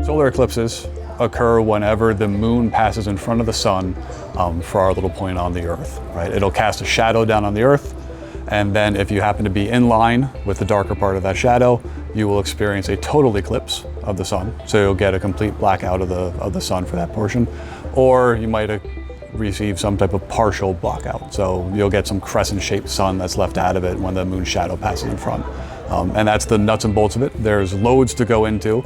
Solar eclipses occur whenever the moon passes in front of the sun for our little point on the Earth, right? It'll cast a shadow down on the Earth, and then if you happen to be in line with the darker part of that shadow, you will experience a total eclipse of the sun. So you'll get a complete blackout of the sun for that portion, or you might receive some type of partial blackout. So you'll get some crescent-shaped sun that's left out of it when the moon's shadow passes in front. And that's the nuts and bolts of it. There's loads to go into,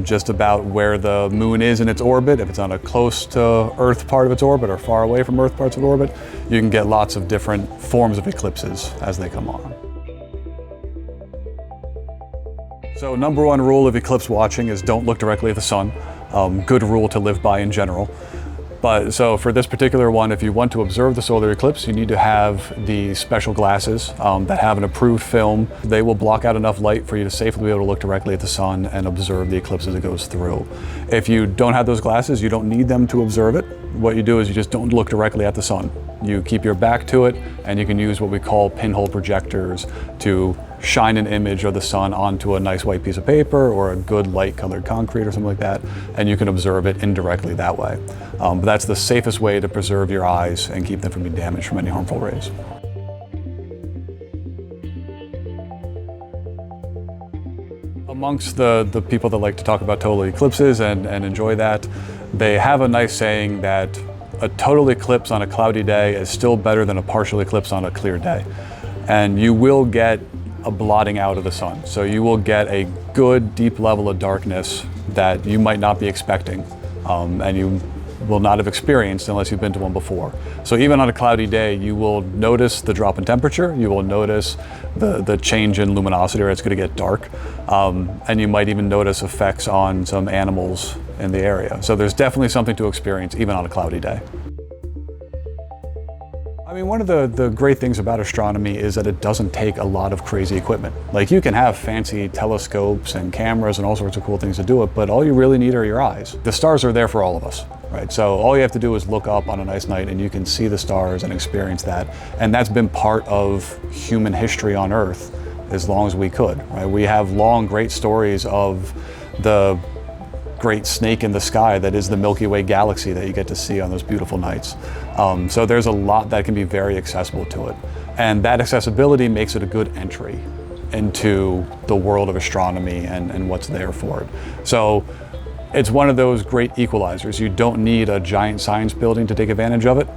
just about where the moon is in its orbit. If it's on a close to Earth part of its orbit or far away from Earth parts of orbit, you can get lots of different forms of eclipses as they come on. So number one rule of eclipse watching is don't look directly at the sun. Good rule to live by in general. But so for this particular one, if you want to observe the solar eclipse, you need to have the special glasses that have an approved film. They will block out enough light for you to safely be able to look directly at the sun and observe the eclipse as it goes through. If you don't have those glasses, you don't need them to observe it. What you do is you just don't look directly at the sun. You keep your back to it, and you can use what we call pinhole projectors to shine an image of the sun onto a nice white piece of paper or a good light colored concrete or something like that, and you can observe it indirectly that way. But that's the safest way to preserve your eyes and keep them from being damaged from any harmful rays. Amongst the people that like to talk about total eclipses and enjoy that, they have a nice saying that a total eclipse on a cloudy day is still better than a partial eclipse on a clear day. And you will get a blotting out of the sun. So you will get a good deep level of darkness that you might not be expecting, and you will not have experienced unless you've been to one before. So even on a cloudy day, you will notice the drop in temperature, you will notice the change in luminosity, or it's going to get dark, and you might even notice effects on some animals in the area. So there's definitely something to experience even on a cloudy day. I mean, one of the great things about astronomy is that it doesn't take a lot of crazy equipment. Like, you can have fancy telescopes and cameras and all sorts of cool things to do it, but all you really need are your eyes. The stars are there for all of us, right? So all you have to do is look up on a nice night and you can see the stars and experience that. And that's been part of human history on Earth as long as we could, right? We have long, great stories of the great snake in the sky that is the Milky Way galaxy that you get to see on those beautiful nights. So there's a lot that can be very accessible to it. And that accessibility makes it a good entry into the world of astronomy and what's there for it. So it's one of those great equalizers. You don't need a giant science building to take advantage of it.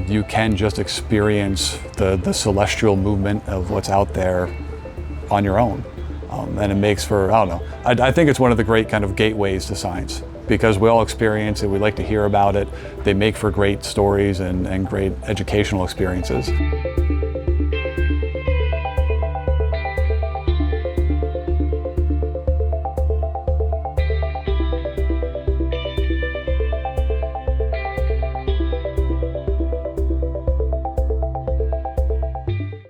You can just experience the celestial movement of what's out there on your own. And it makes for, I don't know, I think it's one of the great kind of gateways to science, because we all experience it, we like to hear about it. They make for great stories and great educational experiences.